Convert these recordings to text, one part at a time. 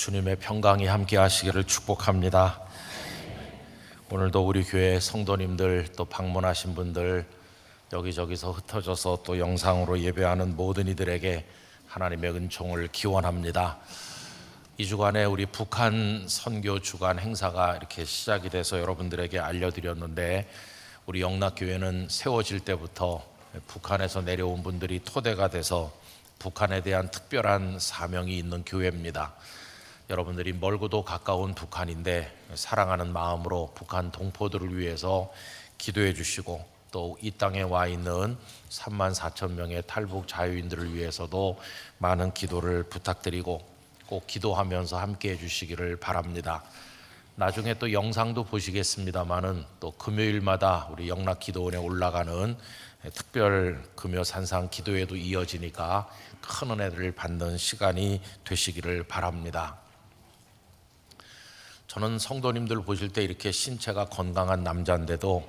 주님의 평강이 함께 하시기를 축복합니다. 오늘도 우리 교회 성도님들, 또 방문하신 분들, 여기저기서 흩어져서 또 영상으로 예배하는 모든 이들에게 하나님의 은총을 기원합니다. 이 주간에 우리 북한 선교 주간 행사가 이렇게 시작이 돼서 여러분들에게 알려드렸는데, 우리 영락교회는 세워질 때부터 북한에서 내려온 분들이 토대가 돼서 북한에 대한 특별한 사명이 있는 교회입니다. 여러분들이 멀고도 가까운 북한인데 사랑하는 마음으로 북한 동포들을 위해서 기도해 주시고, 또 이 땅에 와 있는 34,000명의 탈북 자유인들을 위해서도 많은 기도를 부탁드리고 꼭 기도하면서 함께 해 주시기를 바랍니다. 나중에 또 영상도 보시겠습니다마는 또 금요일마다 우리 영락기도원에 올라가는 특별 금요 산상 기도회도 이어지니까 큰 은혜를 받는 시간이 되시기를 바랍니다. 저는 성도님들 보실 때 이렇게 신체가 건강한 남자인데도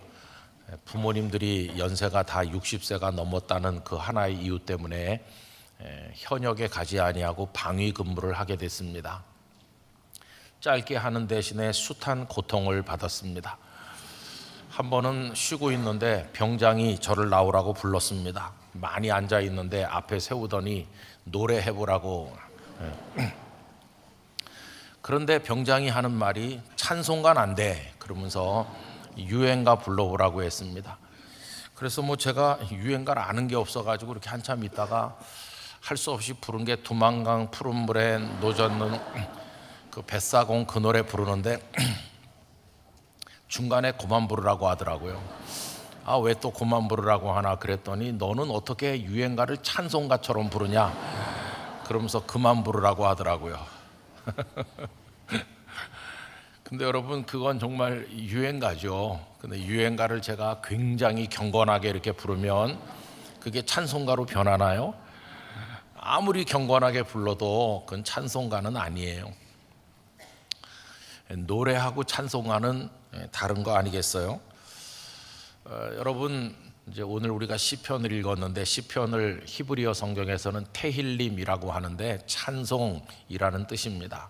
부모님들이 연세가 다 60세가 넘었다는 그 하나의 이유 때문에 현역에 가지 아니하고 방위 근무를 하게 됐습니다. 짧게 하는 대신에 숱한 고통을 받았습니다. 한 번은 쉬고 있는데 병장이 저를 나오라고 불렀습니다. 많이 앉아 있는데 앞에 세우더니 노래해보라고. 그런데 병장이 하는 말이 찬송가는 안 돼 그러면서 유행가 불러보라고 했습니다. 그래서 제가 유행가를 아는 게 없어가지고 이렇게 한참 있다가 할 수 없이 부른 게 두만강 푸른 물에 노젓는 그 뱃사공 그 노래 부르는데 중간에 그만 부르라고 하더라고요. 아, 왜 또 그만 부르라고 하나 그랬더니 너는 어떻게 유행가를 찬송가처럼 부르냐 그러면서 그만 부르라고 하더라고요. 근데 여러분, 그건 정말 유행가죠. 근데 유행가를 제가 굉장히 경건하게 이렇게 부르면 그게 찬송가로 변하나요? 아무리 경건하게 불러도 그건 찬송가는 아니에요. 노래하고 찬송가는 다른 거 아니겠어요? 여러분, 이제 오늘 우리가 시편을 읽었는데, 시편을 히브리어 성경에서는 테힐림이라고 하는데 찬송이라는 뜻입니다.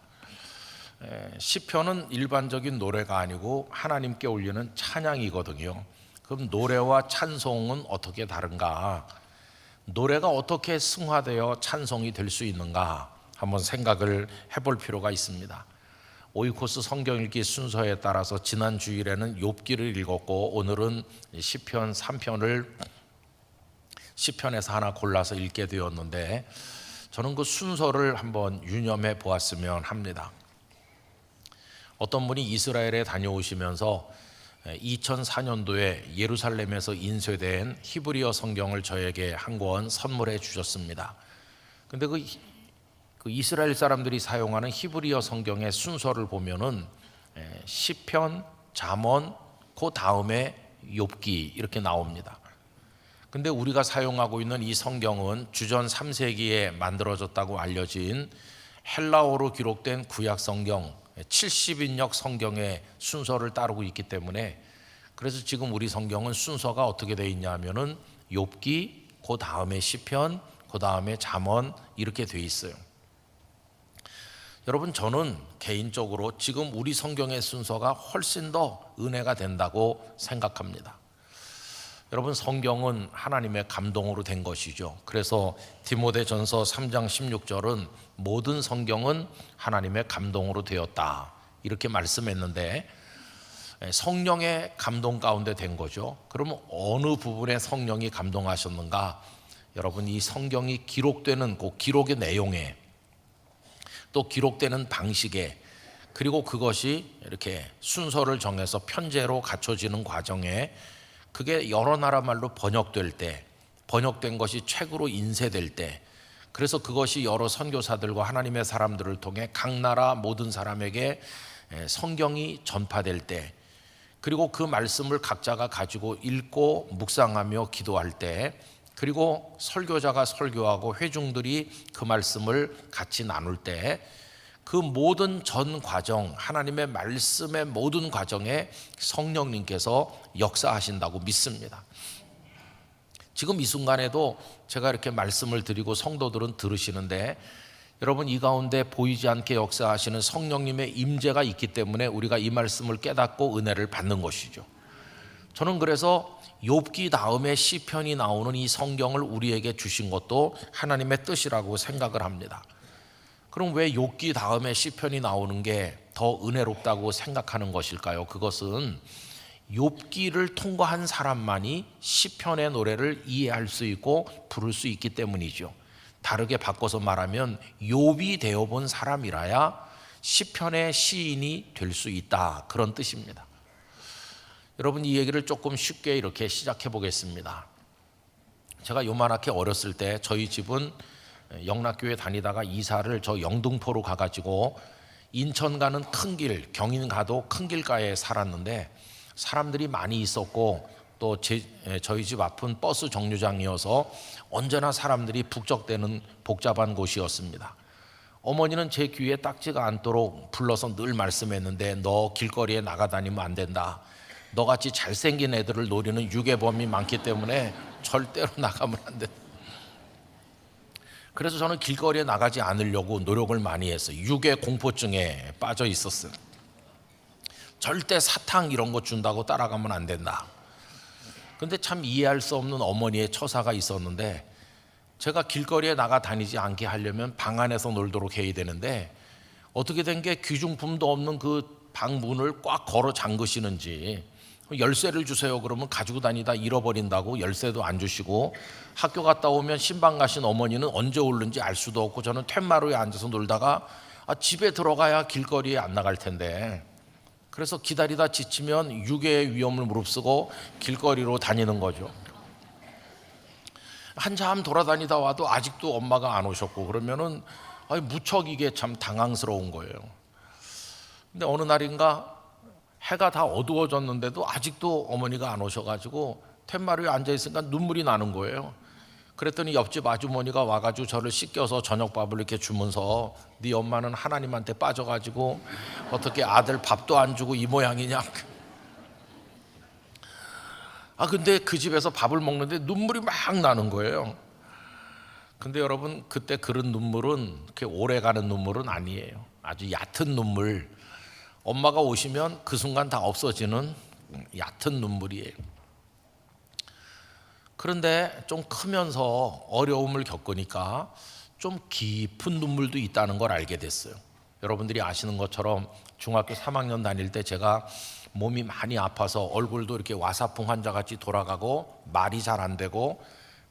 시편은 일반적인 노래가 아니고 하나님께 올리는 찬양이거든요. 그럼 노래와 찬송은 어떻게 다른가? 노래가 어떻게 승화되어 찬송이 될 수 있는가? 한번 생각을 해볼 필요가 있습니다. 오이코스 성경 읽기 순서에 따라서 지난 주일에는 욥기를 읽었고, 오늘은 시편 3편을 시편에서 하나 골라서 읽게 되었는데, 저는 그 순서를 한번 유념해 보았으면 합니다. 어떤 분이 이스라엘에 다녀오시면서 2004년도에 예루살렘에서 인쇄된 히브리어 성경을 저에게 한 권 선물해 주셨습니다. 근데 그 이스라엘 사람들이 사용하는 히브리어 성경의 순서를 보면은 시편, 잠언, 그 다음에 욥기 이렇게 나옵니다. 근데 우리가 사용하고 있는 이 성경은 주전 3세기에 만들어졌다고 알려진 헬라어로 기록된 구약 성경 70인역 성경의 순서를 따르고 있기 때문에, 그래서 지금 우리 성경은 순서가 어떻게 되어 있냐면은 욥기, 그 다음에 시편, 그 다음에 잠언 이렇게 되어 있어요. 여러분, 저는 개인적으로 지금 우리 성경의 순서가 훨씬 더 은혜가 된다고 생각합니다. 여러분, 성경은 하나님의 감동으로 된 것이죠. 그래서 디모데전서 3장 16절은 모든 성경은 하나님의 감동으로 되었다 이렇게 말씀했는데, 성령의 감동 가운데 된 거죠. 그러면 어느 부분에 성령이 감동하셨는가? 여러분, 이 성경이 기록되는 그 기록의 내용에, 또 기록되는 방식에, 그리고 그것이 이렇게 순서를 정해서 편제로 갖춰지는 과정에, 그게 여러 나라 말로 번역될 때, 번역된 것이 책으로 인쇄될 때, 그래서 그것이 여러 선교사들과 하나님의 사람들을 통해 각 나라 모든 사람에게 성경이 전파될 때, 그리고 그 말씀을 각자가 가지고 읽고 묵상하며 기도할 때, 그리고 설교자가 설교하고 회중들이 그 말씀을 같이 나눌 때, 그 모든 전 과정, 하나님의 말씀의 모든 과정에 성령님께서 역사하신다고 믿습니다. 지금 이 순간에도 제가 이렇게 말씀을 드리고 성도들은 들으시는데, 여러분, 이 가운데 보이지 않게 역사하시는 성령님의 임재가 있기 때문에 우리가 이 말씀을 깨닫고 은혜를 받는 것이죠. 저는 그래서 욥기 다음에 시편이 나오는 이 성경을 우리에게 주신 것도 하나님의 뜻이라고 생각을 합니다. 그럼 왜 욥기 다음에 시편이 나오는 게 더 은혜롭다고 생각하는 것일까요? 그것은 욥기를 통과한 사람만이 시편의 노래를 이해할 수 있고 부를 수 있기 때문이죠. 다르게 바꿔서 말하면 욥이 되어본 사람이라야 시편의 시인이 될 수 있다, 그런 뜻입니다. 여러분, 이 얘기를 조금 쉽게 이렇게 시작해 보겠습니다. 제가 요만하게 어렸을 때 저희 집은 영락교회 다니다가 이사를 저 영등포로 가가지고 인천 가는 큰 길, 경인 가도 큰 길가에 살았는데 사람들이 많이 있었고 또 저희 집 앞은 버스 정류장이어서 언제나 사람들이 북적대는 복잡한 곳이었습니다. 어머니는 제 귀에 딱지가 않도록 불러서 늘 말씀했는데, 너 길거리에 나가다니면 안 된다. 너같이 잘생긴 애들을 노리는 유괴범이 많기 때문에 절대로 나가면 안 된다. 그래서 저는 길거리에 나가지 않으려고 노력을 많이 했어요. 유괴 공포증에 빠져 있었어요. 절대 사탕 이런 거 준다고 따라가면 안 된다. 근데 참 이해할 수 없는 어머니의 처사가 있었는데, 제가 길거리에 나가 다니지 않게 하려면 방 안에서 놀도록 해야 되는데, 어떻게 된 게 귀중품도 없는 그 방 문을 꽉 걸어 잠그시는지, 열쇠를 주세요 그러면 가지고 다니다 잃어버린다고 열쇠도 안 주시고, 학교 갔다 오면 신방 가신 어머니는 언제 오는지 알 수도 없고, 저는 툇마루에 앉아서 놀다가 집에 들어가야 길거리에 안 나갈 텐데, 그래서 기다리다 지치면 유괴의 위험을 무릅쓰고 길거리로 다니는 거죠. 한참 돌아다니다 와도 아직도 엄마가 안 오셨고 그러면은 무척 이게 참 당황스러운 거예요. 근데 어느 날인가 해가 다 어두워졌는데도 아직도 어머니가 안 오셔가지고 툇마루에 앉아있으니까 눈물이 나는 거예요. 그랬더니 옆집 아주머니가 와가지고 저를 씻겨서 저녁밥을 이렇게 주면서, 네 엄마는 하나님한테 빠져가지고 어떻게 아들 밥도 안 주고 이 모양이냐. 근데 그 집에서 밥을 먹는데 눈물이 막 나는 거예요. 근데 여러분, 그때 그런 눈물은 그렇게 오래가는 눈물은 아니에요. 아주 얕은 눈물, 엄마가 오시면 그 순간 다 없어지는 얕은 눈물이에요. 그런데 좀 크면서 어려움을 겪으니까 좀 깊은 눈물도 있다는 걸 알게 됐어요. 여러분들이 아시는 것처럼 중학교 3학년 다닐 때 제가 몸이 많이 아파서 얼굴도 이렇게 와사풍 환자같이 돌아가고 말이 잘 안 되고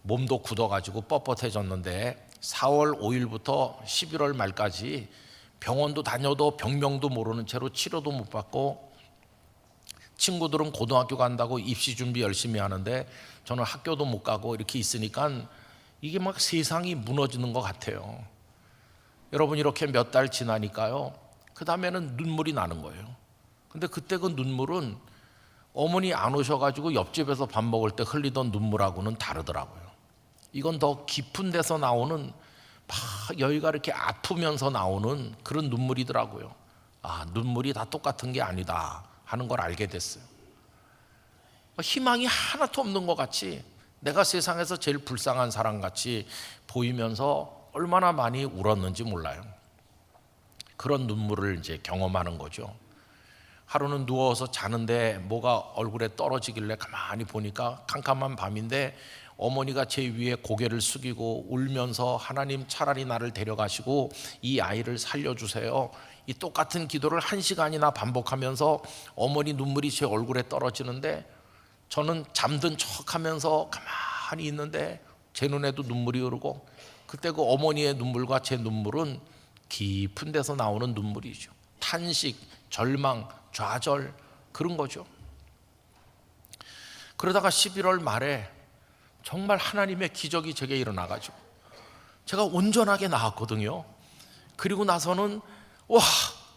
몸도 굳어가지고 뻣뻣해졌는데, 4월 5일부터 11월 말까지 병원도 다녀도 병명도 모르는 채로 치료도 못 받고, 친구들은 고등학교 간다고 입시 준비 열심히 하는데 저는 학교도 못 가고 이렇게 있으니까 이게 막 세상이 무너지는 것 같아요. 여러분, 이렇게 몇 달 지나니까요, 그 다음에는 눈물이 나는 거예요. 근데 그때 그 눈물은 어머니 안 오셔가지고 옆집에서 밥 먹을 때 흘리던 눈물하고는 다르더라고요. 이건 더 깊은 데서 나오는, 막 여기가 이렇게 아프면서 나오는 그런 눈물이더라고요. 눈물이 다 똑같은 게 아니다 하는 걸 알게 됐어요. 희망이 하나도 없는 것 같이, 내가 세상에서 제일 불쌍한 사람 같이 보이면서 얼마나 많이 울었는지 몰라요. 그런 눈물을 이제 경험하는 거죠. 하루는 누워서 자는데 뭐가 얼굴에 떨어지길래 가만히 보니까 캄캄한 밤인데 어머니가 제 위에 고개를 숙이고 울면서, 하나님 차라리 나를 데려가시고 이 아이를 살려주세요, 이 똑같은 기도를 1시간이나 반복하면서 어머니 눈물이 제 얼굴에 떨어지는데, 저는 잠든 척하면서 가만히 있는데 제 눈에도 눈물이 흐르고, 그때 그 어머니의 눈물과 제 눈물은 깊은 데서 나오는 눈물이죠. 탄식, 절망, 좌절, 그런 거죠. 그러다가 11월 말에 정말 하나님의 기적이 제게 일어나가지고 제가 온전하게 나았거든요. 그리고 나서는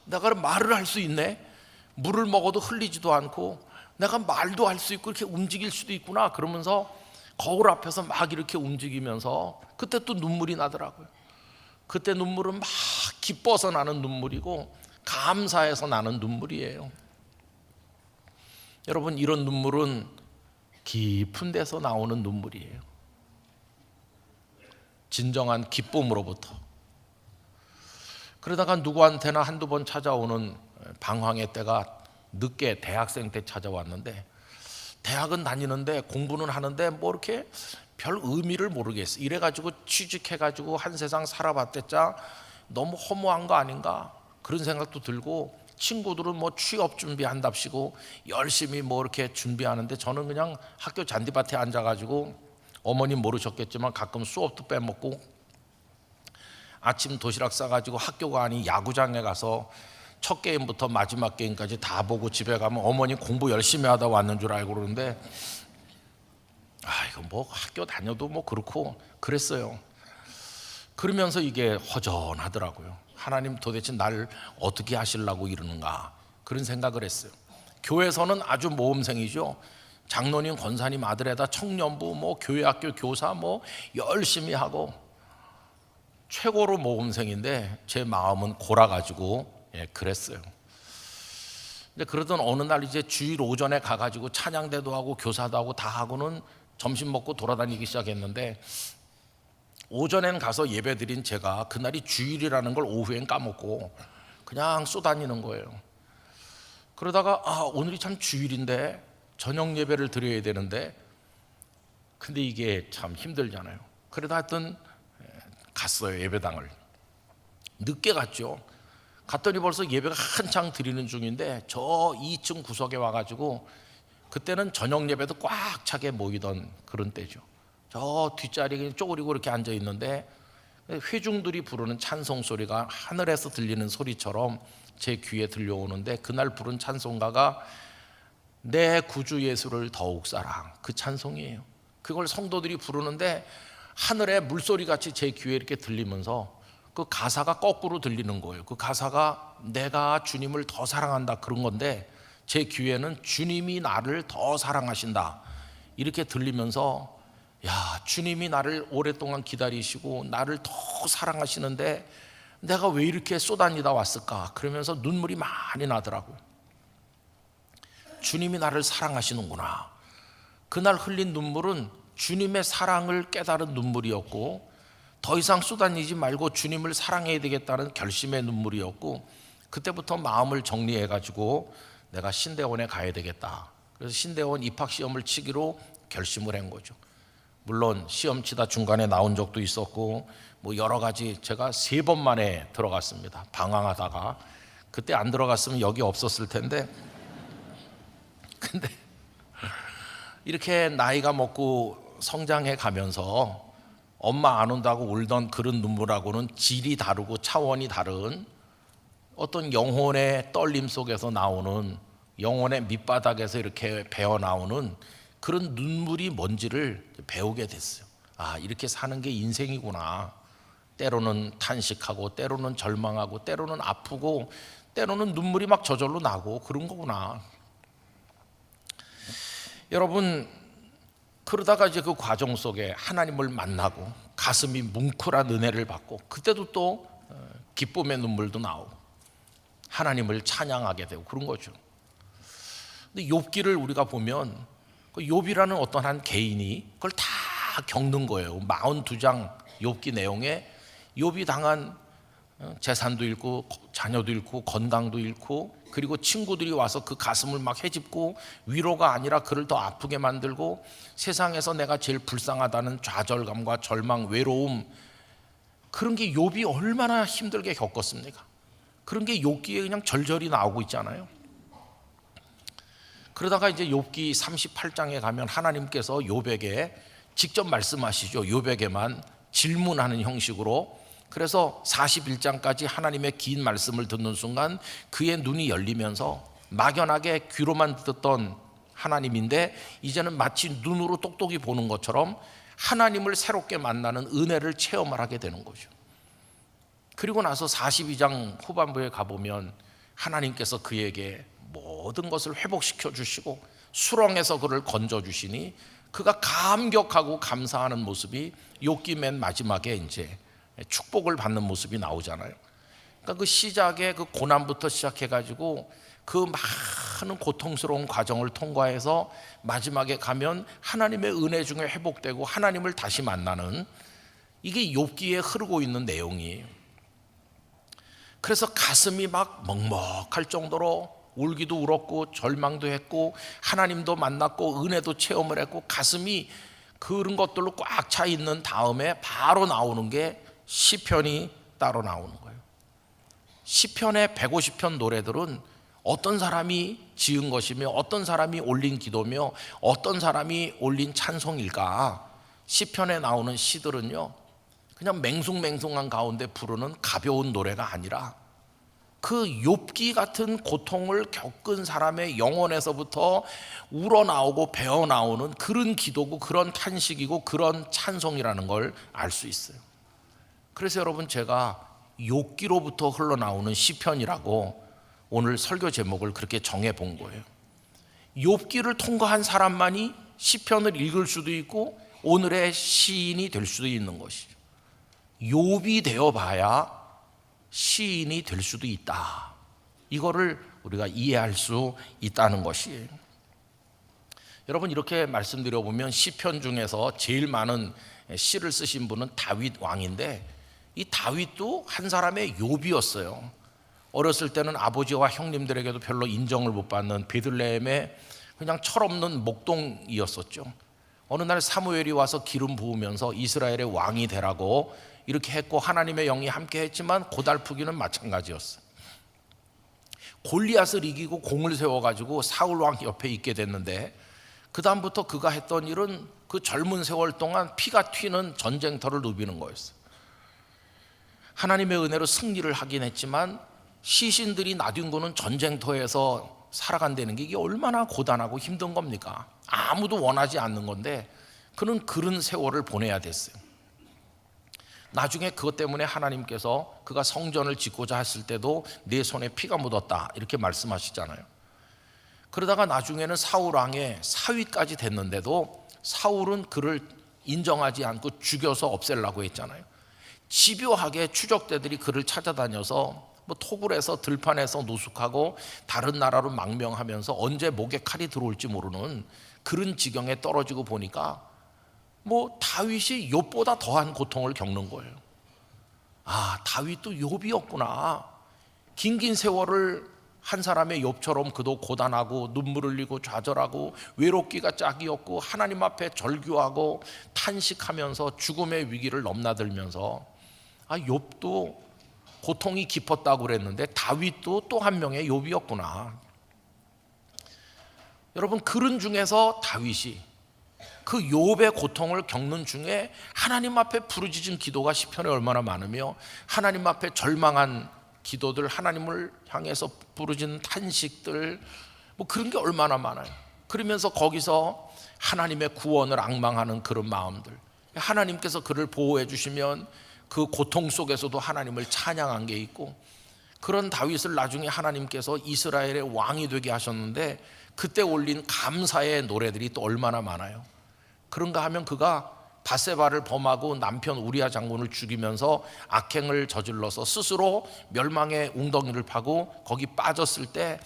내가 말을 할 수 있네, 물을 먹어도 흘리지도 않고 내가 말도 할 수 있고 이렇게 움직일 수도 있구나, 그러면서 거울 앞에서 막 이렇게 움직이면서 그때 또 눈물이 나더라고요. 그때 눈물은 막 기뻐서 나는 눈물이고 감사해서 나는 눈물이에요. 여러분, 이런 눈물은 깊은 데서 나오는 눈물이에요. 진정한 기쁨으로부터. 그러다가 누구한테나 한두 번 찾아오는 방황의 때가 늦게 대학생 때 찾아왔는데, 대학은 다니는데 공부는 하는데 뭐 이렇게 별 의미를 모르겠어. 이래가지고 취직해가지고 한 세상 살아봤댔자 너무 허무한 거 아닌가 그런 생각도 들고, 친구들은 뭐 취업 준비한답시고 열심히 뭐 이렇게 준비하는데 저는 그냥 학교 잔디밭에 앉아가지고, 어머님 모르셨겠지만 가끔 수업도 빼먹고 아침 도시락 싸가지고 학교가 아닌 야구장에 가서 첫 게임부터 마지막 게임까지 다 보고 집에 가면 어머니 공부 열심히 하다 왔는 줄 알고 그러는데, 이거 뭐 학교 다녀도 뭐 그렇고 그랬어요. 그러면서 이게 허전하더라고요. 하나님 도대체 날 어떻게 하시려고 이러는가 그런 생각을 했어요. 교회에서는 아주 모험생이죠. 장로님, 권사님 아들에다 청년부, 뭐 교회학교 교사 뭐 열심히 하고 최고로 모험생인데 제 마음은 골아가지고 그랬어요. 근데 그러던 어느 날 이제 주일 오전에 가가지고 찬양대도 하고 교사도 하고 다 하고는 점심 먹고 돌아다니기 시작했는데, 오전엔 가서 예배드린 제가 그날이 주일이라는 걸 오후엔 까먹고 그냥 쏘다니는 거예요. 그러다가 오늘이 참 주일인데 저녁 예배를 드려야 되는데, 근데 이게 참 힘들잖아요. 그러다 하여튼 갔어요. 예배당을 늦게 갔죠. 갔더니 벌써 예배가 한창 드리는 중인데 저 2층 구석에 와가지고, 그때는 저녁 예배도 꽉 차게 모이던 그런 때죠. 저 뒷자리에 쪼그리고 이렇게 앉아 있는데 회중들이 부르는 찬송 소리가 하늘에서 들리는 소리처럼 제 귀에 들려오는데, 그날 부른 찬송가가 내 구주 예수를 더욱 사랑, 그 찬송이에요. 그걸 성도들이 부르는데 하늘의 물소리 같이 제 귀에 이렇게 들리면서 그 가사가 거꾸로 들리는 거예요. 그 가사가 내가 주님을 더 사랑한다 그런 건데, 제 귀에는 주님이 나를 더 사랑하신다 이렇게 들리면서, 야, 주님이 나를 오랫동안 기다리시고 나를 더 사랑하시는데 내가 왜 이렇게 쏘다니다 왔을까 그러면서 눈물이 많이 나더라고요. 주님이 나를 사랑하시는구나. 그날 흘린 눈물은 주님의 사랑을 깨달은 눈물이었고, 더 이상 쏘다니지 말고 주님을 사랑해야 되겠다는 결심의 눈물이었고, 그때부터 마음을 정리해가지고 내가 신대원에 가야 되겠다. 그래서 신대원 입학시험을 치기로 결심을 한 거죠. 물론 시험 치다 중간에 나온 적도 있었고 뭐 여러 가지, 제가 3번 만에 들어갔습니다. 방황하다가. 그때 안 들어갔으면 여기 없었을 텐데, 근데 이렇게 나이가 먹고 성장해 가면서 엄마 안 온다고 울던 그런 눈물하고는 질이 다르고 차원이 다른 어떤 영혼의 떨림 속에서 나오는, 영혼의 밑바닥에서 이렇게 배어 나오는 그런 눈물이 뭔지를 배우게 됐어요. 이렇게 사는 게 인생이구나. 때로는 탄식하고 때로는 절망하고 때로는 아프고 때로는 눈물이 막 저절로 나고 그런 거구나. 여러분, 그러다가 이제 그 과정 속에 하나님을 만나고 가슴이 뭉클한 은혜를 받고, 그때도 또 기쁨의 눈물도 나오고 하나님을 찬양하게 되고 그런 거죠. 근데 욥기를 우리가 보면 그 욥이라는 어떤 한 개인이 그걸 다 겪는 거예요. 42장 욥기 내용에 욥이 당한 재산도 잃고 자녀도 잃고 건강도 잃고, 그리고 친구들이 와서 그 가슴을 막 헤집고 위로가 아니라 그를 더 아프게 만들고, 세상에서 내가 제일 불쌍하다는 좌절감과 절망, 외로움, 그런 게 욥이 얼마나 힘들게 겪었습니까? 그런 게 욥기에 그냥 절절히 나오고 있잖아요. 그러다가 이제 욥기 38장에 가면 하나님께서 욥에게 직접 말씀하시죠. 욥에게만 질문하는 형식으로. 그래서 41장까지 하나님의 긴 말씀을 듣는 순간 그의 눈이 열리면서 막연하게 귀로만 듣던 하나님인데 이제는 마치 눈으로 똑똑히 보는 것처럼 하나님을 새롭게 만나는 은혜를 체험을 하게 되는 거죠. 그리고 나서 42장 후반부에 가보면 하나님께서 그에게 모든 것을 회복시켜 주시고 수렁에서 그를 건져 주시니 그가 감격하고 감사하는 모습이 욥기 맨 마지막에 이제 축복을 받는 모습이 나오잖아요. 그러니까 그 시작에 그 고난부터 시작해가지고 그 많은 고통스러운 과정을 통과해서 마지막에 가면 하나님의 은혜 중에 회복되고 하나님을 다시 만나는, 이게 욥기에 흐르고 있는 내용이에요. 그래서 가슴이 막 먹먹할 정도로 울기도 울었고 절망도 했고 하나님도 만났고 은혜도 체험을 했고 가슴이 그런 것들로 꽉 차 있는 다음에 바로 나오는 게 시편이 따로 나오는 거예요. 시편의 150편 노래들은 어떤 사람이 지은 것이며 어떤 사람이 올린 기도며 어떤 사람이 올린 찬송일까? 시편에 나오는 시들은요, 그냥 맹숭맹숭한 가운데 부르는 가벼운 노래가 아니라 그 욥기 같은 고통을 겪은 사람의 영혼에서부터 우러나오고 배어나오는 그런 기도고 그런 탄식이고 그런 찬송이라는 걸 알 수 있어요. 그래서 여러분, 제가 욥기로부터 흘러나오는 시편이라고 오늘 설교 제목을 그렇게 정해 본 거예요. 욥기를 통과한 사람만이 시편을 읽을 수도 있고 오늘의 시인이 될 수도 있는 것이죠. 욥이 되어봐야 시인이 될 수도 있다. 이거를 우리가 이해할 수 있다는 것이에요. 여러분, 이렇게 말씀드려보면 시편 중에서 제일 많은 시를 쓰신 분은 다윗 왕인데, 이 다윗도 한 사람의 욥이었어요. 어렸을 때는 아버지와 형님들에게도 별로 인정을 못 받는 베들레헴의 그냥 철없는 목동이었었죠. 어느 날 사무엘이 와서 기름 부으면서 이스라엘의 왕이 되라고 이렇게 했고 하나님의 영이 함께 했지만 고달프기는 마찬가지였어요. 골리앗을 이기고 공을 세워가지고 사울 왕 옆에 있게 됐는데, 그 다음부터 그가 했던 일은 그 젊은 세월 동안 피가 튀는 전쟁터를 누비는 거였어요. 하나님의 은혜로 승리를 하긴 했지만 시신들이 나뒹구는 전쟁터에서 살아간다는 게 이게 얼마나 고단하고 힘든 겁니까? 아무도 원하지 않는 건데 그는 그런 세월을 보내야 됐어요. 나중에 그것 때문에 하나님께서 그가 성전을 짓고자 했을 때도 내 손에 피가 묻었다 이렇게 말씀하시잖아요. 그러다가 나중에는 사울 왕의 사위까지 됐는데도 사울은 그를 인정하지 않고 죽여서 없애려고 했잖아요. 집요하게 추적대들이 그를 찾아다녀서 뭐 톡을 해서 들판에서 노숙하고 다른 나라로 망명하면서 언제 목에 칼이 들어올지 모르는 그런 지경에 떨어지고 보니까 뭐 다윗이 욥보다 더한 고통을 겪는 거예요. 아, 다윗도 욥이었구나. 긴긴 세월을 한 사람의 욥처럼 그도 고단하고 눈물 흘리고 좌절하고 외롭기가 짝이었고 하나님 앞에 절규하고 탄식하면서 죽음의 위기를 넘나들면서 아, 욥도 고통이 깊었다고 그랬는데 다윗도 또 한 명의 욥이었구나. 여러분, 그런 중에서 다윗이 그 욥의 고통을 겪는 중에 하나님 앞에 부르짖은 기도가 시편에 얼마나 많으며 하나님 앞에 절망한 기도들, 하나님을 향해서 부르짖는 탄식들, 뭐 그런 게 얼마나 많아요. 그러면서 거기서 하나님의 구원을 앙망하는 그런 마음들, 하나님께서 그를 보호해 주시면 그 고통 속에서도 하나님을 찬양한 게 있고, 그런 다윗을 나중에 하나님께서 이스라엘의 왕이 되게 하셨는데 그때 올린 감사의 노래들이 또 얼마나 많아요. 그런가 하면 그가 바세바를 범하고 남편 우리아 장군을 죽이면서 악행을 저질러서 스스로 멸망의 웅덩이를 파고 거기 빠졌을 때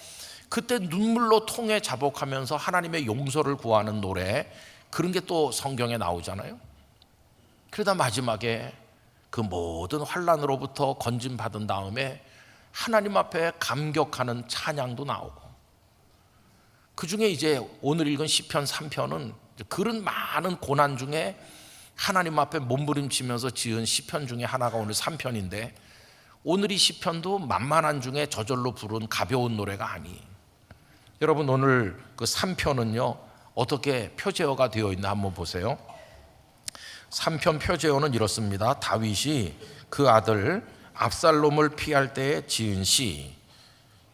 그때 눈물로 통해 자복하면서 하나님의 용서를 구하는 노래, 그런 게 또 성경에 나오잖아요. 그러다 마지막에 그 모든 환난으로부터 건짐받은 다음에 하나님 앞에 감격하는 찬양도 나오고, 그 중에 이제 오늘 읽은 시편 3편은 그런 많은 고난 중에 하나님 앞에 몸부림치면서 지은 시편 중에 하나가 오늘 3편인데, 오늘 이 시편도 만만한 중에 저절로 부른 가벼운 노래가 아니에요. 여러분, 오늘 그 3편은요 어떻게 표제어가 되어 있나 한번 보세요. 3편 표제어는 이렇습니다. 다윗이 그 아들 압살롬을 피할 때에 지은 시.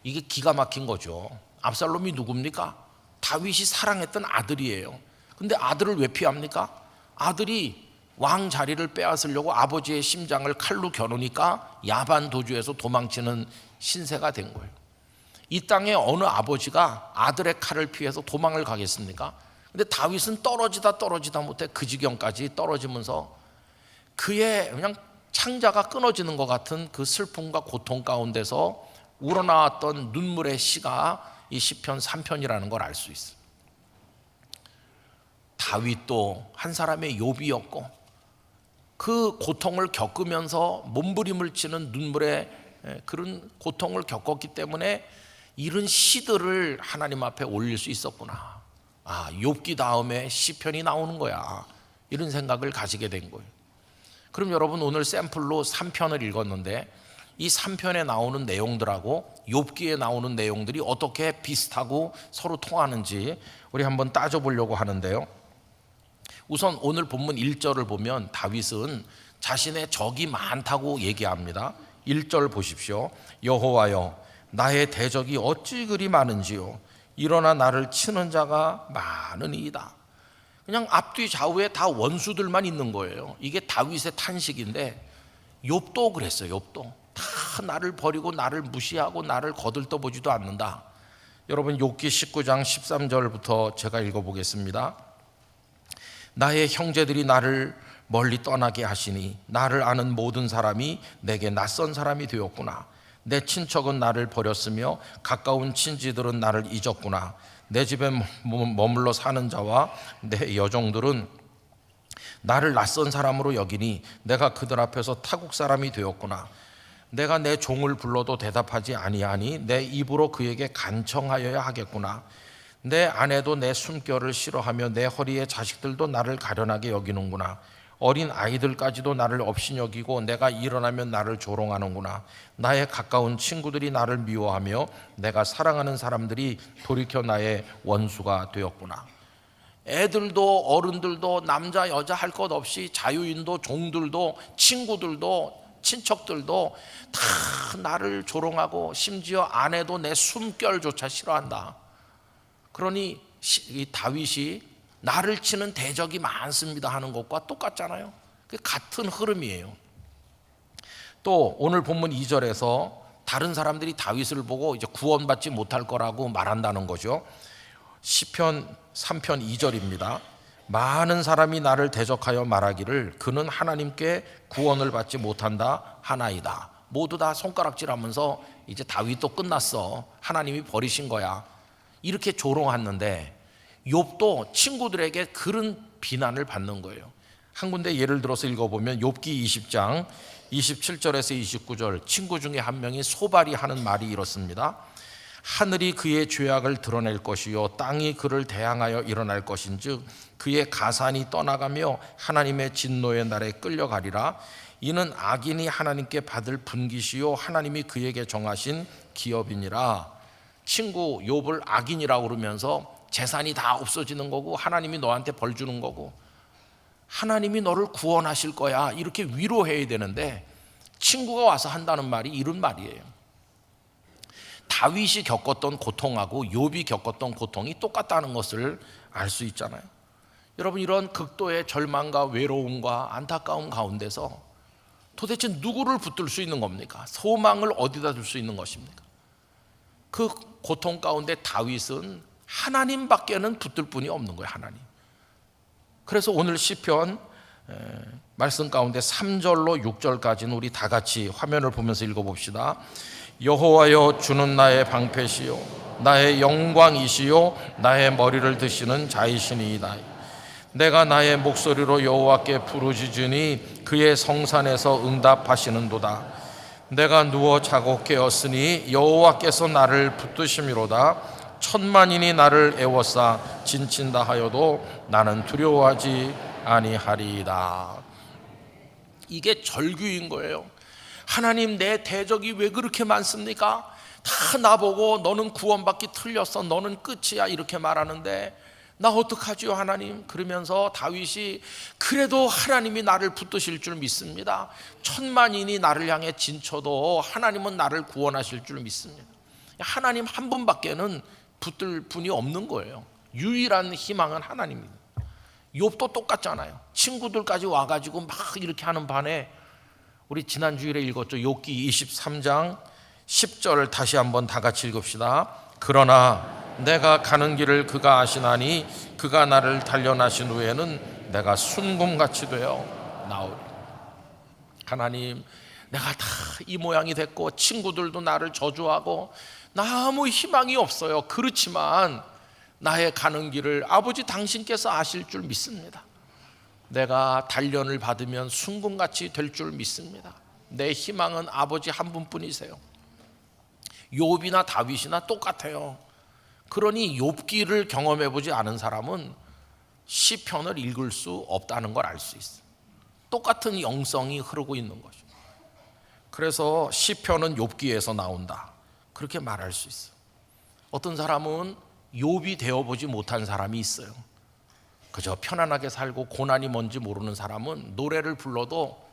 이게 기가 막힌 거죠. 압살롬이 누굽니까? 다윗이 사랑했던 아들이에요. 근데 아들을 왜 피합니까? 아들이 왕 자리를 빼앗으려고 아버지의 심장을 칼로 겨누니까 야반 도주해서 도망치는 신세가 된 거예요. 이 땅에 어느 아버지가 아들의 칼을 피해서 도망을 가겠습니까? 근데 다윗은 떨어지다 못해 그 지경까지 떨어지면서 그의 그냥 창자가 끊어지는 것 같은 그 슬픔과 고통 가운데서 우러나왔던 눈물의 시가 이 시편 3편이라는 걸 알 수 있어요. 다윗도 한 사람의 욥이었고 그 고통을 겪으면서 몸부림을 치는 눈물의 그런 고통을 겪었기 때문에 이런 시들을 하나님 앞에 올릴 수 있었구나. 욥기 다음에 시편이 나오는 거야. 이런 생각을 가지게 된 거예요. 그럼 여러분, 오늘 샘플로 3편을 읽었는데 이 3편에 나오는 내용들하고 욥기에 나오는 내용들이 어떻게 비슷하고 서로 통하는지 우리 한번 따져보려고 하는데요. 우선 오늘 본문 1절을 보면 다윗은 자신의 적이 많다고 얘기합니다. 1절 보십시오. 여호와여, 나의 대적이 어찌 그리 많은지요. 일어나 나를 치는 자가 많으니이다. 그냥 앞뒤 좌우에 다 원수들만 있는 거예요. 이게 다윗의 탄식인데 욥도 그랬어요. 욥도 다 나를 버리고 나를 무시하고 나를 거들떠보지도 않는다. 여러분, 욥기 19장 13절부터 제가 읽어보겠습니다. 나의 형제들이 나를 멀리 떠나게 하시니 나를 아는 모든 사람이 내게 낯선 사람이 되었구나. 내 친척은 나를 버렸으며 가까운 친지들은 나를 잊었구나. 내 집에 머물러 사는 자와 내 여종들은 나를 낯선 사람으로 여기니 내가 그들 앞에서 타국 사람이 되었구나. 내가 내 종을 불러도 대답하지 아니하니 내 입으로 그에게 간청하여야 하겠구나. 내 아내도 내 숨결을 싫어하며 내 허리의 자식들도 나를 가련하게 여기는구나. 어린 아이들까지도 나를 업신여기고 내가 일어나면 나를 조롱하는구나. 나의 가까운 친구들이 나를 미워하며 내가 사랑하는 사람들이 돌이켜 나의 원수가 되었구나. 애들도 어른들도 남자 여자 할 것 없이 자유인도 종들도 친구들도 친척들도 다 나를 조롱하고 심지어 아내도 내 숨결조차 싫어한다. 그러니 이 다윗이 나를 치는 대적이 많습니다 하는 것과 똑같잖아요. 같은 흐름이에요. 또 오늘 본문 2절에서 다른 사람들이 다윗을 보고 이제 구원받지 못할 거라고 말한다는 거죠. 시편 3편 2절입니다. 많은 사람이 나를 대적하여 말하기를 그는 하나님께 구원을 받지 못한다 하나이다. 모두 다 손가락질하면서 이제 다윗도 끝났어, 하나님이 버리신 거야, 이렇게 조롱하는데 욥도 친구들에게 그런 비난을 받는 거예요. 한 군데 예를 들어서 읽어보면 욥기 20장 27절에서 29절, 친구 중에 한 명이 소발이 하는 말이 이렇습니다. 하늘이 그의 죄악을 드러낼 것이요 땅이 그를 대항하여 일어날 것인즉 그의 가산이 떠나가며 하나님의 진노의 날에 끌려가리라. 이는 악인이 하나님께 받을 분깃이요 하나님이 그에게 정하신 기업이니라. 친구 욥을 악인이라고 그러면서 재산이 다 없어지는 거고 하나님이 너한테 벌 주는 거고 하나님이 너를 구원하실 거야, 이렇게 위로해야 되는데 친구가 와서 한다는 말이 이런 말이에요. 다윗이 겪었던 고통하고 욥이 겪었던 고통이 똑같다는 것을 알 수 있잖아요. 여러분, 이런 극도의 절망과 외로움과 안타까움 가운데서 도대체 누구를 붙들 수 있는 겁니까? 소망을 어디다 둘 수 있는 것입니까? 그 고통 가운데 다윗은 하나님밖에는 붙들 분이 없는 거예요. 하나님. 그래서 오늘 시편 말씀 가운데 3절로 6절까지는 우리 다 같이 화면을 보면서 읽어봅시다. 여호와여, 주는 나의 방패시요 나의 영광이시요 나의 머리를 드시는 자이시니이다. 내가 나의 목소리로 여호와께 부르짖으니 그의 성산에서 응답하시는도다. 내가 누워 자고 깨었으니 여호와께서 나를 붙드심이로다. 천만인이 나를 애워싸 진친다 하여도 나는 두려워하지 아니하리이다. 이게 절규인 거예요. 하나님, 내 대적이 왜 그렇게 많습니까? 다 나보고 너는 구원받기 틀렸어, 너는 끝이야, 이렇게 말하는데 나 어떡하지요 하나님? 그러면서 다윗이 그래도 하나님이 나를 붙드실 줄 믿습니다. 천만인이 나를 향해 진쳐도 하나님은 나를 구원하실 줄 믿습니다. 하나님 한 분밖에는 붙들 분이 없는 거예요. 유일한 희망은 하나님입니다. 욥도 똑같잖아요. 친구들까지 와가지고 막 이렇게 하는 반에 우리 지난 주일에 읽었죠. 욥기 23장 10절 다시 한번 다 같이 읽읍시다. 그러나 내가 가는 길을 그가 아시나니 그가 나를 단련하신 후에는 내가 순금같이 되어 나오리. 하나님, 내가 다 이 모양이 됐고 친구들도 나를 저주하고 나 아무 희망이 없어요. 그렇지만 나의 가는 길을 아버지 당신께서 아실 줄 믿습니다. 내가 단련을 받으면 순금같이 될 줄 믿습니다. 내 희망은 아버지 한 분뿐이세요. 욥이나 다윗이나 똑같아요. 그러니 욥기를 경험해 보지 않은 사람은 시편을 읽을 수 없다는 걸 알 수 있어요. 똑같은 영성이 흐르고 있는 거죠. 그래서 시편은 욥기에서 나온다, 그렇게 말할 수 있어요. 어떤 사람은 욥이 되어보지 못한 사람이 있어요. 그저 편안하게 살고 고난이 뭔지 모르는 사람은 노래를 불러도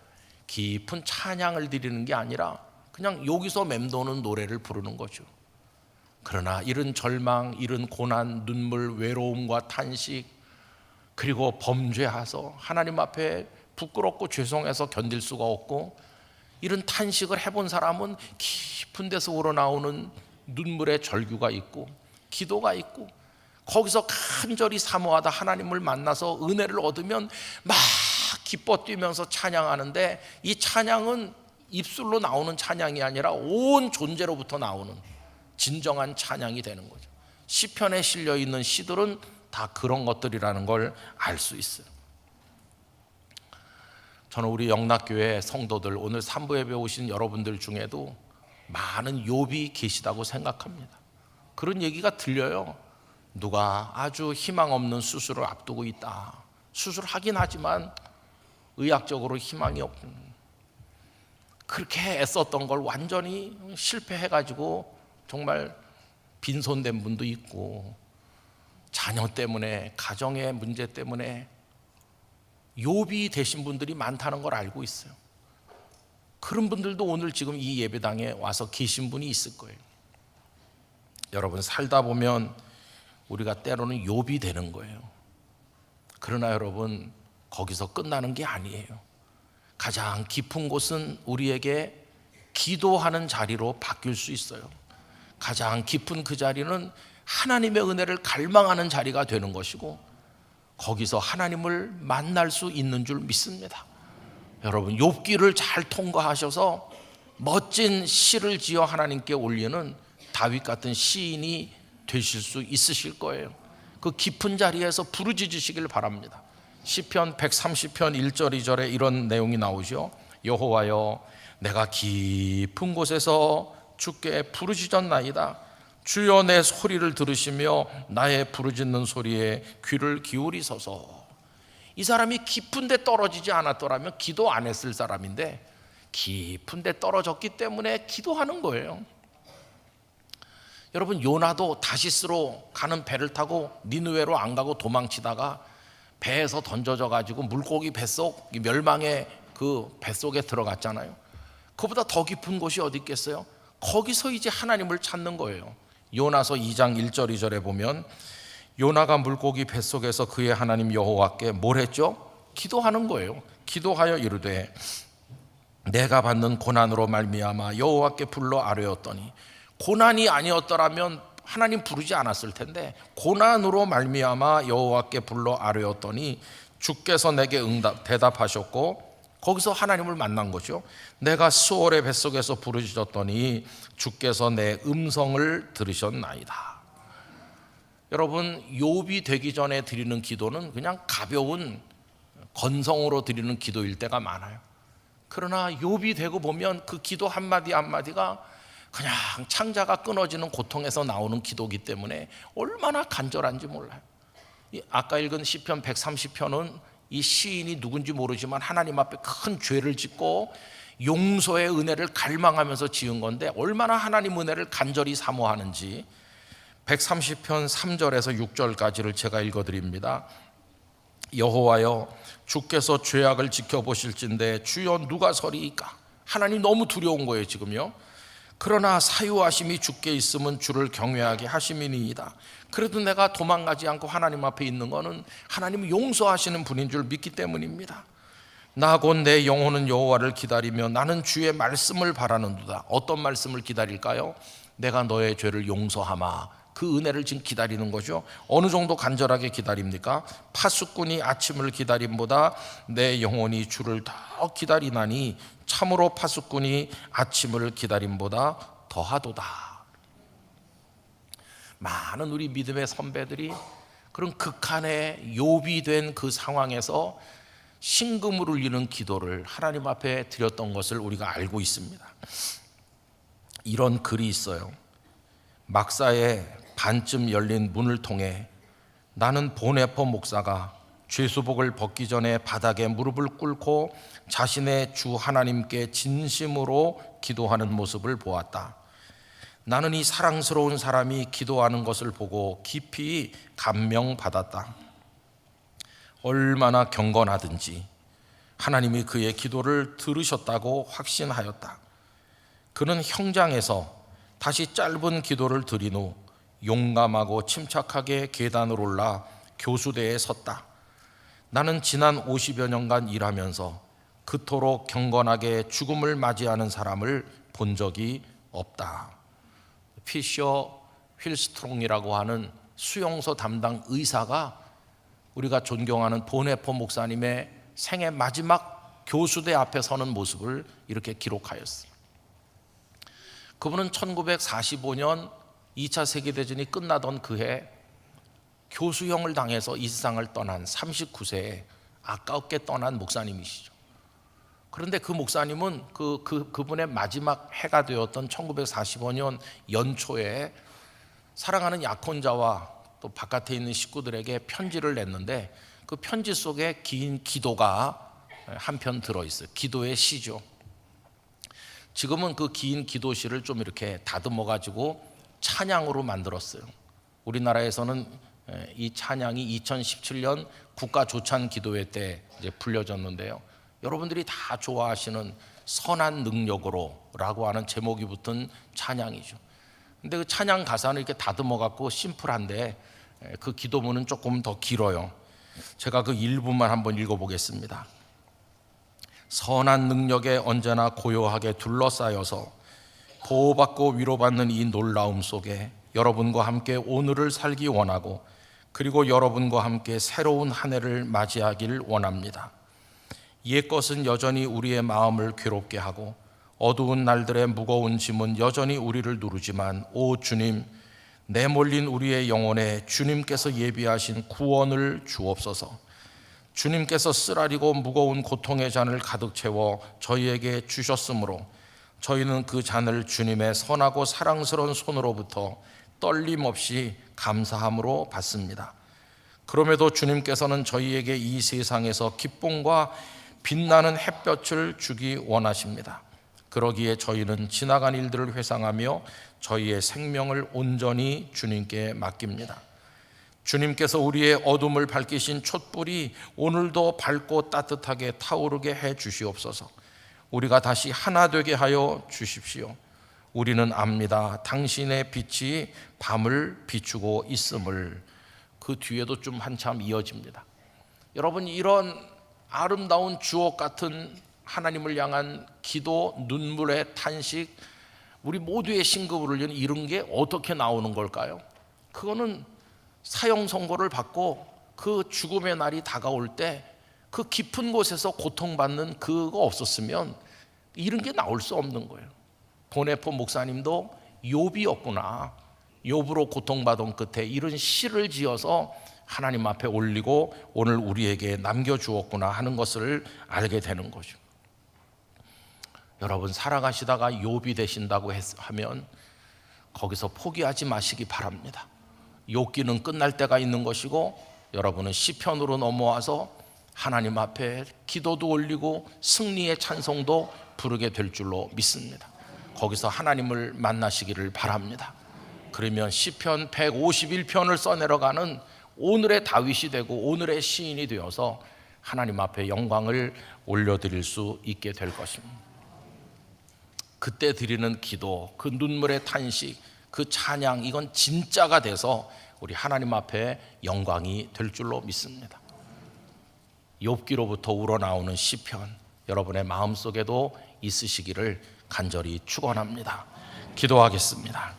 깊은 찬양을 드리는 게 아니라 그냥 여기서 맴도는 노래를 부르는 거죠. 그러나 이런 절망, 이런 고난, 눈물, 외로움과 탄식, 그리고 범죄해서 하나님 앞에 부끄럽고 죄송해서 견딜 수가 없고, 이런 탄식을 해본 사람은 깊은 데서 우러나오는 눈물의 절규가 있고 기도가 있고, 거기서 간절히 사모하다 하나님을 만나서 은혜를 얻으면 막 기뻐 뛰면서 찬양하는데, 이 찬양은 입술로 나오는 찬양이 아니라 온 존재로부터 나오는 진정한 찬양이 되는 거죠. 시편에 실려 있는 시들은 다 그런 것들이라는 걸 알 수 있어요. 저는 우리 영락교회 성도들, 오늘 3부 예배 오신 여러분들 중에도 많은 욥이 계시다고 생각합니다. 그런 얘기가 들려요. 누가 아주 희망 없는 수술을 앞두고 있다. 수술하긴 하지만 의학적으로 희망이 없는, 그렇게 애썼던 걸 완전히 실패해가지고 정말 빈손된 분도 있고, 자녀 때문에, 가정의 문제 때문에 욥이 되신 분들이 많다는 걸 알고 있어요. 그런 분들도 오늘 지금 이 예배당에 와서 계신 분이 있을 거예요. 여러분, 살다 보면 우리가 때로는 욥이 되는 거예요. 그러나 여러분, 거기서 끝나는 게 아니에요. 가장 깊은 곳은 우리에게 기도하는 자리로 바뀔 수 있어요. 가장 깊은 그 자리는 하나님의 은혜를 갈망하는 자리가 되는 것이고, 거기서 하나님을 만날 수 있는 줄 믿습니다. 여러분, 욥기를 잘 통과하셔서 멋진 시를 지어 하나님께 올리는 다윗 같은 시인이 되실 수 있으실 거예요. 그 깊은 자리에서 부르짖으시길 바랍니다. 시편 130편 1절 2절에 이런 내용이 나오죠. 여호와여, 내가 깊은 곳에서 주께 부르짖었나이다. 주여, 내 소리를 들으시며 나의 부르짖는 소리에 귀를 기울이소서. 이 사람이 깊은 데 떨어지지 않았더라면 기도 안 했을 사람인데, 깊은 데 떨어졌기 때문에 기도하는 거예요. 여러분, 요나도 다시스로 가는 배를 타고 니느웨로 안 가고 도망치다가 배에서 던져져 가지고 물고기 뱃속, 멸망의 그 뱃속에 들어갔잖아요. 그보다 더 깊은 곳이 어디 있겠어요? 거기서 이제 하나님을 찾는 거예요. 요나서 2장 1절 2절에 보면 요나가 물고기 뱃속에서 그의 하나님 여호와께 뭘 했죠? 기도하는 거예요. 기도하여 이르되 내가 받는 고난으로 말미암아 여호와께 불러 아뢰었더니, 고난이 아니었더라면 하나님 부르지 않았을 텐데, 고난으로 말미암아 여호와께 불러 아뢰었더니 주께서 내게 대답하셨고, 거기서 하나님을 만난 거죠. 내가 수월의 뱃속에서 부르짖었더니 주께서 내 음성을 들으셨나이다. 여러분, 욥이 되기 전에 드리는 기도는 그냥 가벼운 건성으로 드리는 기도일 때가 많아요. 그러나 욥이 되고 보면 그 기도 한마디 한마디가 그냥 창자가 끊어지는 고통에서 나오는 기도이기 때문에 얼마나 간절한지 몰라요. 아까 읽은 시편 130편은 이 시인이 누군지 모르지만 하나님 앞에 큰 죄를 짓고 용서의 은혜를 갈망하면서 지은 건데, 얼마나 하나님 은혜를 간절히 사모하는지 130편 3절에서 6절까지를 제가 읽어드립니다. 여호와여, 주께서 죄악을 지켜보실진데 주여 누가 서리이까? 하나님 너무 두려운 거예요 지금요. 그러나 사유하심이 주께 있으면 주를 경외하게 하심이니이다. 그래도 내가 도망가지 않고 하나님 앞에 있는 것은 하나님이 용서하시는 분인 줄 믿기 때문입니다. 나 곧 내 영혼은 여호와를 기다리며 나는 주의 말씀을 바라는도다. 어떤 말씀을 기다릴까요? 내가 너의 죄를 용서하마. 그 은혜를 지금 기다리는 거죠. 어느 정도 간절하게 기다립니까? 파수꾼이 아침을 기다림보다 내 영혼이 주를 더 기다리나니 참으로 파수꾼이 아침을 기다림보다 더하도다. 많은 우리 믿음의 선배들이 그런 극한의 욥이 된 그 상황에서 신금을 울리는 기도를 하나님 앞에 드렸던 것을 우리가 알고 있습니다. 이런 글이 있어요. 막사의 반쯤 열린 문을 통해 나는 보네포 목사가 죄수복을 벗기 전에 바닥에 무릎을 꿇고 자신의 주 하나님께 진심으로 기도하는 모습을 보았다. 나는 이 사랑스러운 사람이 기도하는 것을 보고 깊이 감명받았다. 얼마나 경건하든지 하나님이 그의 기도를 들으셨다고 확신하였다. 그는 형장에서 다시 짧은 기도를 드린 후 용감하고 침착하게 계단을 올라 교수대에 섰다. 나는 지난 50여 년간 일하면서 그토록 경건하게 죽음을 맞이하는 사람을 본 적이 없다. 피셔 휠스트롱이라고 하는 수용소 담당 의사가 우리가 존경하는 보네포 목사님의 생애 마지막 교수대 앞에 서는 모습을 이렇게 기록하였어요. 그분은 1945년 2차 세계대전이 끝나던 그해 교수형을 당해서 이 세상을 떠난 39세에 아깝게 떠난 목사님이시죠. 그런데 그 목사님은 그분의 마지막 해가 되었던 1945년 연초에 사랑하는 약혼자와 또 바깥에 있는 식구들에게 편지를 냈는데 그 편지 속에 긴 기도가 한편 들어있어요. 기도의 시죠. 지금은 그 긴 기도시를 좀 이렇게 다듬어 가지고 찬양으로 만들었어요. 우리나라에서는 이 찬양이 2017년 국가조찬 기도회 때 이제 불려졌는데요. 여러분들이 다 좋아하시는 선한 능력으로라고 하는 제목이 붙은 찬양이죠. 근데 그 찬양 가사는 이렇게 다듬어 갖고 심플한데 그 기도문은 조금 더 길어요. 제가 그 일부만 한번 읽어보겠습니다. 선한 능력에 언제나 고요하게 둘러싸여서 보호받고 위로받는 이 놀라움 속에 여러분과 함께 오늘을 살기 원하고 그리고 여러분과 함께 새로운 한 해를 맞이하길 원합니다. 옛것은 여전히 우리의 마음을 괴롭게 하고 어두운 날들의 무거운 짐은 여전히 우리를 누르지만 오 주님, 내몰린 우리의 영혼에 주님께서 예비하신 구원을 주옵소서. 주님께서 쓰라리고 무거운 고통의 잔을 가득 채워 저희에게 주셨으므로 저희는 그 잔을 주님의 선하고 사랑스러운 손으로부터 떨림 없이 감사함으로 받습니다. 그럼에도 주님께서는 저희에게 이 세상에서 기쁨과 빛나는 햇볕을 주기 원하십니다. 그러기에 저희는 지나간 일들을 회상하며 저희의 생명을 온전히 주님께 맡깁니다. 주님께서 우리의 어둠을 밝히신 촛불이 오늘도 밝고 따뜻하게 타오르게 해 주시옵소서. 우리가 다시 하나 되게 하여 주십시오. 우리는 압니다. 당신의 빛이 밤을 비추고 있음을. 그 뒤에도 좀 한참 이어집니다. 여러분, 이런 아름다운 주옥 같은 하나님을 향한 기도, 눈물의 탄식, 우리 모두의 신급을 울리는 이런 게 어떻게 나오는 걸까요? 그거는 사형 선고를 받고 그 죽음의 날이 다가올 때 그 깊은 곳에서 고통받는 그거 없었으면 이런 게 나올 수 없는 거예요. 보네포 목사님도 욥이었구나. 욥으로 고통받은 끝에 이런 시를 지어서 하나님 앞에 올리고 오늘 우리에게 남겨주었구나 하는 것을 알게 되는 거죠. 여러분, 살아가시다가 욥이 되신다고 하면 거기서 포기하지 마시기 바랍니다. 욥기는 끝날 때가 있는 것이고 여러분은 시편으로 넘어와서 하나님 앞에 기도도 올리고 승리의 찬송도 부르게 될 줄로 믿습니다. 거기서 하나님을 만나시기를 바랍니다. 그러면 시편 151편을 써내려가는 오늘의 다윗이 되고 오늘의 시인이 되어서 하나님 앞에 영광을 올려드릴 수 있게 될 것입니다. 그때 드리는 기도, 그 눈물의 탄식, 그 찬양, 이건 진짜가 돼서 우리 하나님 앞에 영광이 될 줄로 믿습니다. 욥기로부터 우러나오는 시편, 여러분의 마음속에도 있으시기를 간절히 축원합니다. 기도하겠습니다.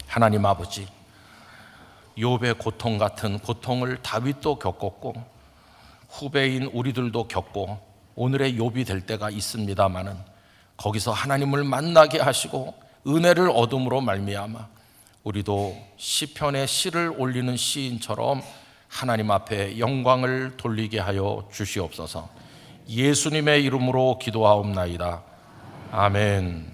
하나님 아버지, 욥의 고통 같은 고통을 다윗도 겪었고 후배인 우리들도 겪고 오늘의 욥이 될 때가 있습니다마는 거기서 하나님을 만나게 하시고 은혜를 얻음으로 말미암아 우리도 시편의 시를 올리는 시인처럼 하나님 앞에 영광을 돌리게 하여 주시옵소서. 예수님의 이름으로 기도하옵나이다. 아멘.